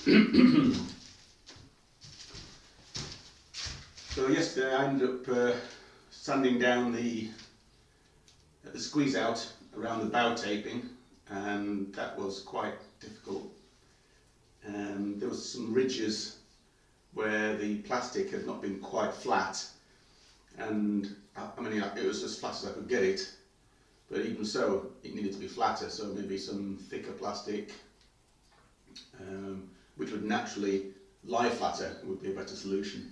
So yesterday I ended up sanding down the squeeze out around the bow taping, and that was quite difficult. There was some ridges where the plastic had not been quite flat, and I mean it was as flat as I could get it, but even so it needed to be flatter, so maybe some thicker plastic which would naturally lie flatter would be a better solution.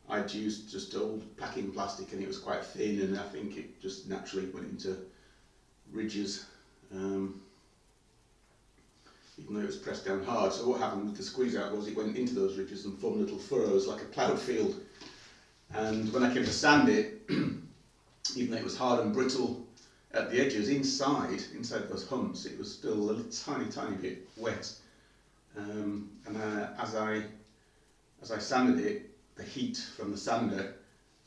I'd used just old packing plastic and it was quite thin, and I think it just naturally went into ridges, even though it was pressed down hard. So what happened with the squeeze out was it went into those ridges and formed little furrows like a ploughed field. And when I came to sand it, even though it was hard and brittle at the edges, inside those humps, it was still a little tiny bit wet. And as I sanded it, the heat from the sander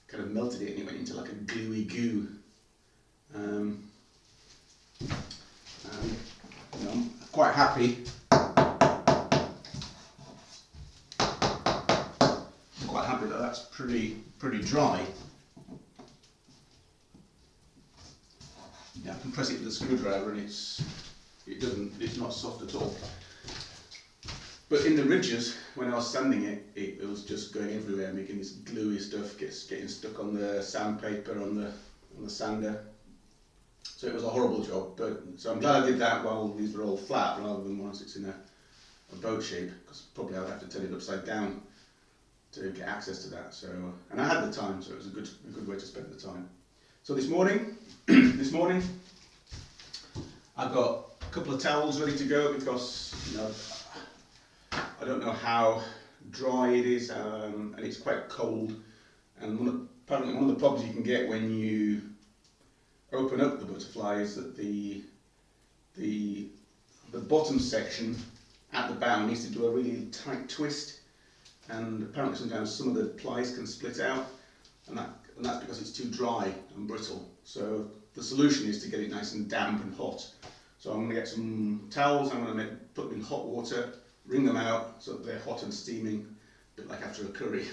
kind of melted it and it went into like a gluey goo. And you know, I'm quite happy. That that's pretty dry. Yeah, I can press it with a screwdriver and it's not soft at all. But in the ridges, when I was sanding it, it was just going everywhere, making this gluey stuff, getting stuck on the sandpaper, on the sander. So it was a horrible job. So I'm glad I did that while these were all flat, rather than once it's in a boat shape, because probably I'd have to turn it upside down to get access to that. So, and I had the time, so it was a good way to spend the time. So this morning, I've got a couple of towels ready to go, because you know, I don't know how dry it is, and it's quite cold. And apparently one of the problems you can get when you open up the butterfly is that the bottom section at the bow needs to do a really tight twist, and apparently sometimes some of the plies can split out, and that's because it's too dry and brittle. So the solution is to get it nice and damp and hot. So I'm going to get some towels, I'm going to put them in hot water, wring them out so that they're hot and steaming, a bit like after a curry.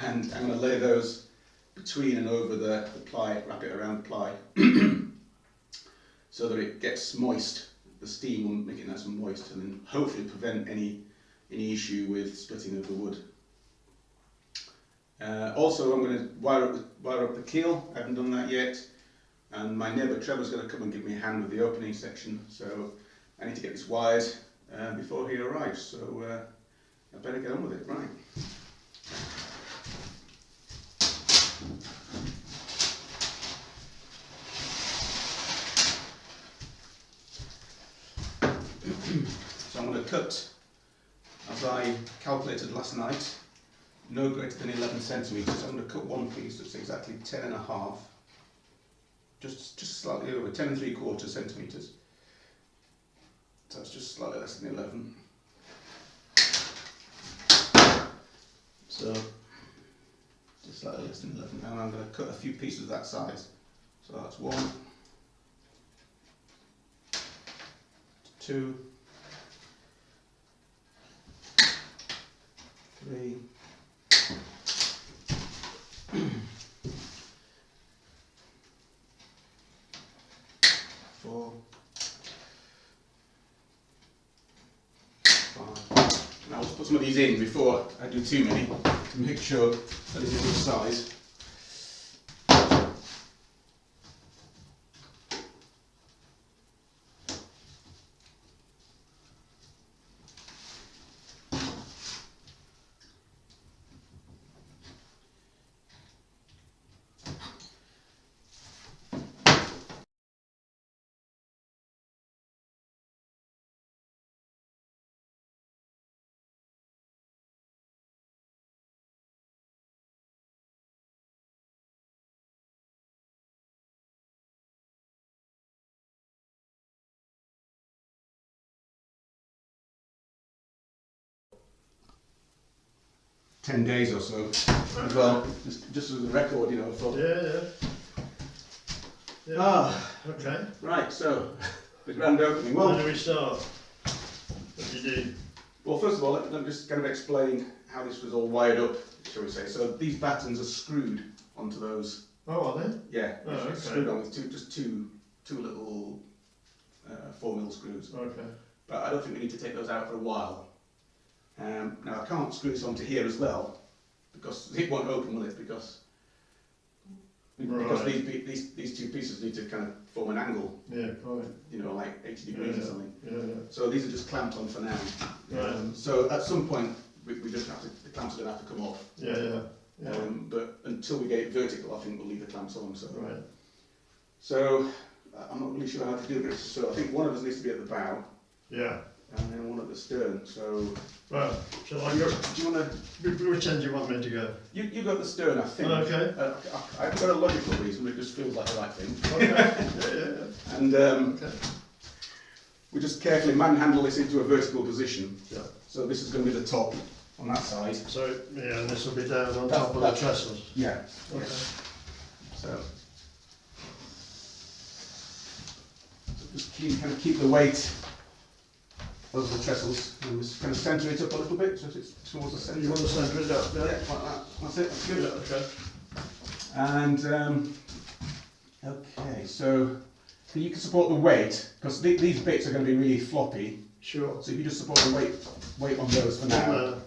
And I'm going to lay those between and over the ply, wrap it around the ply, so that it gets moist. The steam will make it nice and moist, and then hopefully prevent any issue with splitting of the wood. Also, I'm going to wire up the keel. I haven't done that yet, and my neighbour Trevor's going to come and give me a hand with the opening section, so I need to get this wired before he arrives, so I better get on with it. Right. So I'm going to cut, as I calculated last night, no greater than 11 centimetres. I'm going to cut one piece that's exactly 10.5, just slightly over 10.75 centimetres. So it's just slightly less than 11. So just slightly less than 11. Now I'm going to cut a few pieces of that size. So that's 1, 2, 3, 4, 5. Now I'll just put some of these in before I do too many, to make sure that it's a good size. $10 days or so as well, just as a record, you know. For yeah. Okay. Right, so the grand opening. Where Well, do we start? What do you do? Well, first of all, let me just kind of explain how this was all wired up, shall we say. So these battens are screwed onto those. Oh, are they? Yeah, Oh, okay. screwed on with two little 4mm screws. Okay. But I don't think we need to take those out for a while. Now I can't screw this onto here as well, because it won't open, will it? Because these two pieces need to kind of form an angle. Yeah, quite. You know, like 80 degrees or something. Yeah. So these are just clamped on for now. Right. So at some point we just have to, the clamps are going to have to come off. Yeah. But until we get it vertical, I think we'll leave the clamps on. So. Right. So I'm not really sure how to do this. So I think one of us needs to be at the bow. Yeah. And then one at the stern. So. Well, shall I go? Do you want to? Which end do you want me to go? You go at the stern, I think. Okay. I've got a logical reason, but it just feels like the right thing. Okay. Yeah. And Okay. we just carefully manhandle this into a vertical position. Yeah. So this is going to be the top on that side. So yeah, and this will be down on top of the trestles. Yeah. Okay. So just kind of keep the weight over the trestles and just kind of centre it up a little bit so it's towards the centre. You want to centre it up? Yeah, like that. That's it. That's good. Yeah, okay. And okay, so you can support the weight because these bits are going to be really floppy. Sure. So if you just support the weight on those for now.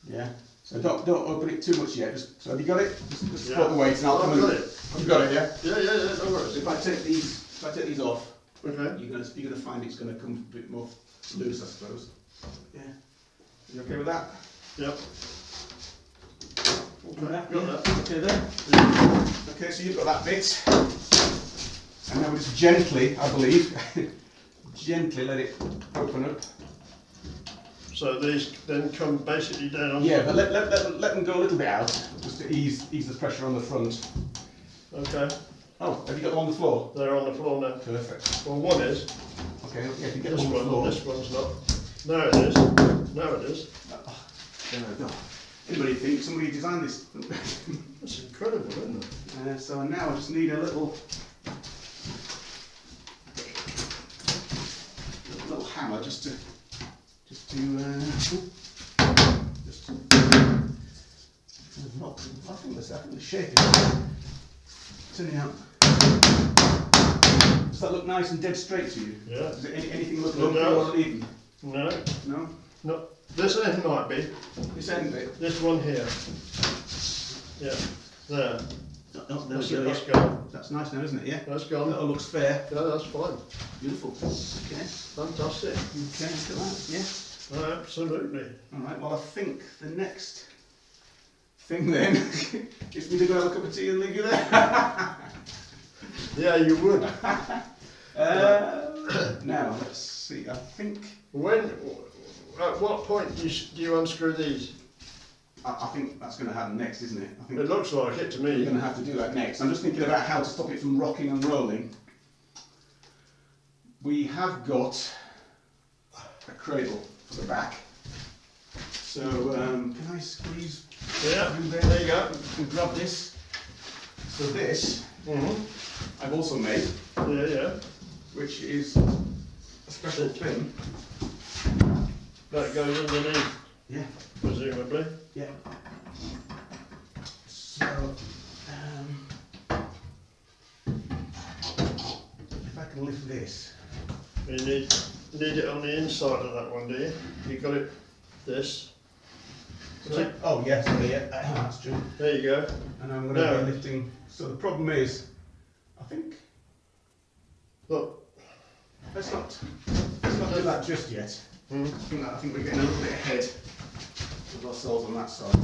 Yeah. So don't open it too much yet. So have you got it? Just support the weight and I'll come. I've got it. You've got it, yeah. Yeah. No worries. If I take these off, Okay. you're gonna find it's gonna come a bit more loose, I suppose. Yeah. You okay with that? Yep. Okay. Yeah. Got that. Okay there. Yeah. Okay, so you've got that bit. And now we just gently, I believe, gently let it open up. So these then come basically down on. Yeah, but let them go a little bit out, just to ease the pressure on the front. Okay. Oh, have you got them on the floor? They're on the floor now. Perfect. Well, one is. Okay, yeah, if you get This them on the floor. This one's not. No, it is. No, it is. There we go. Anybody think somebody designed this? That's incredible, isn't it? So now I just need a little hammer just to not. I think the shape is turning out. Does that look nice and dead straight to you? Yeah. Does it anything look No. lumpy or even? No. No. No. This end might be. This end bit. This one here. Yeah. There. Oh, there That's we it. go. That's Yeah. gone. That's nice now, isn't it? Yeah. That's gone. That all looks fair. Yeah, that's fine. Beautiful. Okay. Fantastic. Okay. Look at that. Yeah. Oh, absolutely. All right. Well, I think the next thing then is me to go have a cup of tea and leave you there. Yeah, you would. Now let's see. I think At what point do you unscrew these? I think that's going to happen next, isn't it? I think It looks like it to we're me. going to have to do that next. I'm just thinking about how to stop it from rocking and rolling. We have got a cradle for the back. So can I squeeze? Yeah. There you go. And grab this. So this I've also made, Yeah. which is a special pin. That goes underneath, Yeah. presumably. Yeah. So, if I can lift this. You need it on the inside of that one, do you? You got it. This. Oh yes, yeah, that's true. There you go. And I'm going to be lifting. So the problem is, I think. Look. Let's not do that just yet. I think we're getting a little bit ahead of ourselves on that side.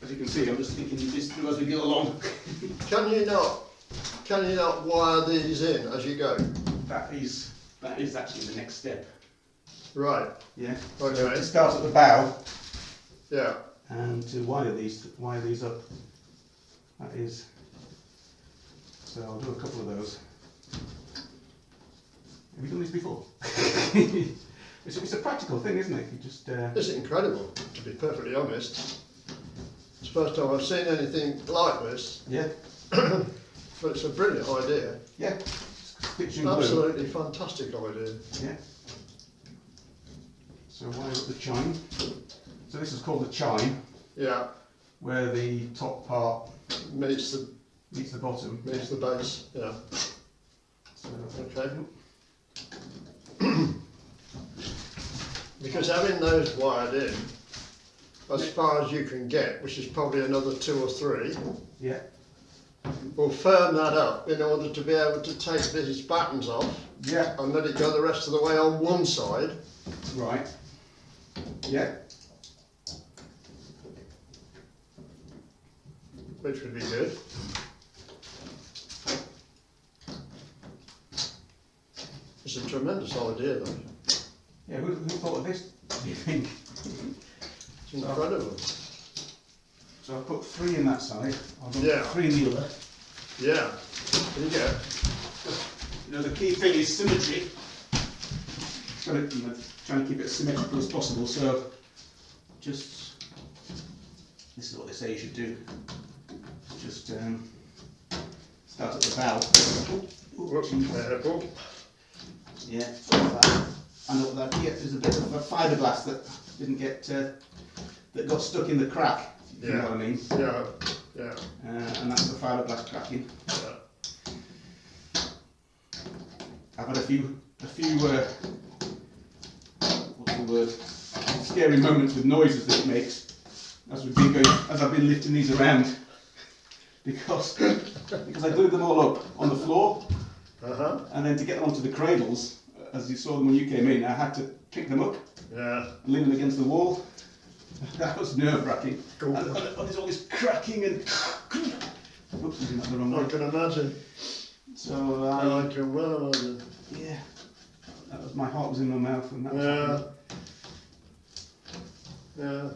As you can see, I'm just thinking this through as we go along. Can you not wire these in as you go? That is actually the next step. Right. Yeah. Okay. So to start at the bow Yeah. and to wire these up. That is. So I'll do a couple of those. Have you done this before? It's a practical thing, isn't it? You just. It's incredible, to be perfectly honest. It's the first time I've seen anything like this. Yeah. But it's a brilliant idea. Yeah. Stitching glue. Absolutely fantastic idea. Yeah. So wire up the chine. So this is called the chine, Yeah, where the top part meets the bottom. meets the base. Yeah. So, Okay. Because having those wired in, as far as you can get, which is probably another 2 or 3, yeah. will firm that up in order to be able to take these battens off Yeah. and let it go the rest of the way on one side. Right. Yeah. Which would be good. It's a tremendous idea though. Yeah. Who thought of this? Do you think? It's incredible. So I've put 3 in that side. I've got Yeah. 3 in the other. Yeah. There you go. You know, the key thing is symmetry. Got to, trying to keep it as symmetrical as possible. So just this is what they say you should do. Just start at the bow. Careful. Yeah, like that. And up that here is a bit of a fiberglass that didn't get that got stuck in the crack. If you know what I mean. Yeah. Yeah. And that's the fiberglass cracking. Yeah. I've had a few what's the word? Scary moments with noises that it makes as I've been lifting these around because I glued them all up on the floor, and then to get them onto the cradles, as you saw them when you came in, I had to pick them up, Yeah. and lean them against the wall. That was nerve-wracking. Cool. And there's all this cracking and oops, I'm doing that the wrong I way. can imagine. So I can well imagine. yeah, that was, my heart was in my mouth when that was Yeah. happening. Yeah.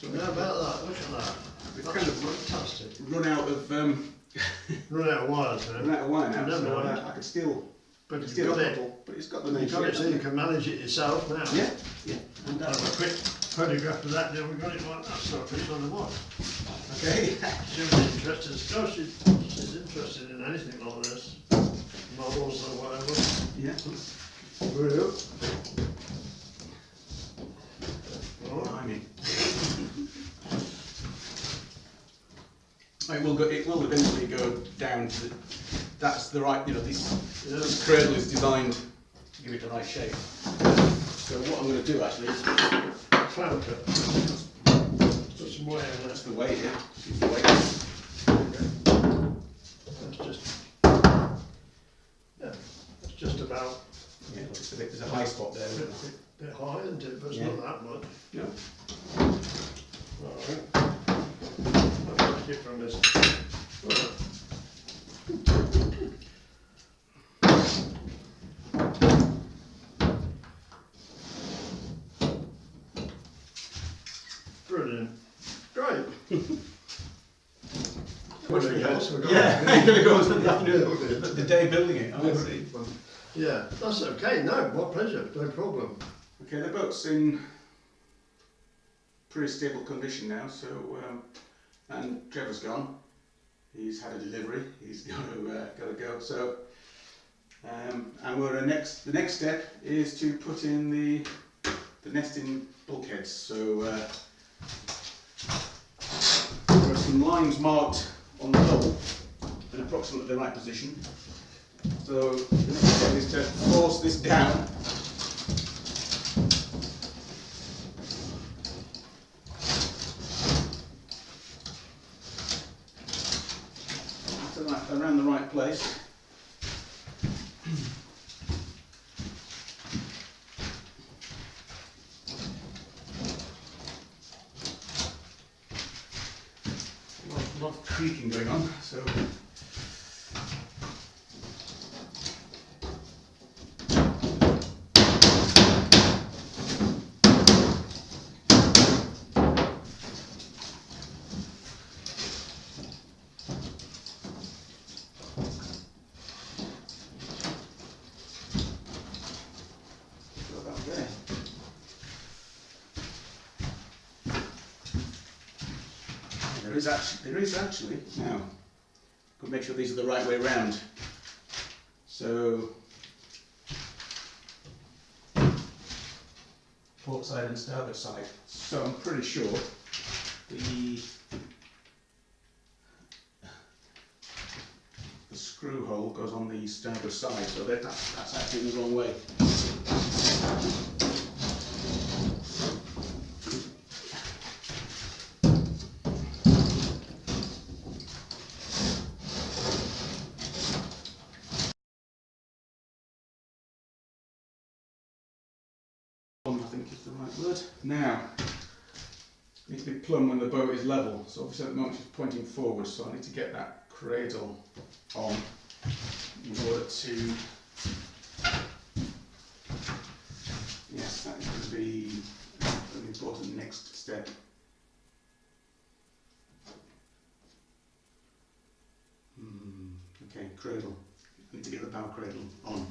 How about that? Look at that. It's That's kind of fantastic. run out of Run out of wires now. run out of wire now, Never so mind. I could still But you've steal got a it. couple, but it's got the You've got it so you can manage it yourself now. Yeah, yeah. And have a quick photograph of that, then we've got it like that, so it's on the watch. Okay. She's interested, she's interested in anything like this. Models or whatever. Yeah. Well. Blimey. It will eventually go down to that's the right, this cradle is designed to give it the right shape. So what I'm going to do actually is Clamp it. Put some weight on that's it. the weight here. Use the weight. That's just, yeah, that's just about Yeah, look, there's a high spot there. Isn't there? a bit high, isn't it? But it's not that much. No. Alright. I'll take it from this. Right. Brilliant. Great. Anything else? We've got- Yeah, going to go on to the Yeah, afternoon. The day building it. Yeah. Yeah, that's okay. No, my pleasure. No problem. Okay, the boat's in pretty stable condition now, so and Trevor's gone. He's had a delivery. He's got to go. So and the next step is to put in the the nesting bulkheads. So there are some lines marked on the hull in approximately the right position. So the next step is to force this down. Around the right place. A lot of creaking going on, so there is actually now. Got to make sure these are the right way round. So port side and starboard side. So I'm pretty sure the screw hole goes on the starboard side. So that's actually the wrong way. I think is the right word. Now, I need to be plumb when the boat is level. So obviously at the moment she's pointing forward, so I need to get that cradle on in order to, yes, that is going to be an important next step. Okay, cradle. I need to get the bow cradle on.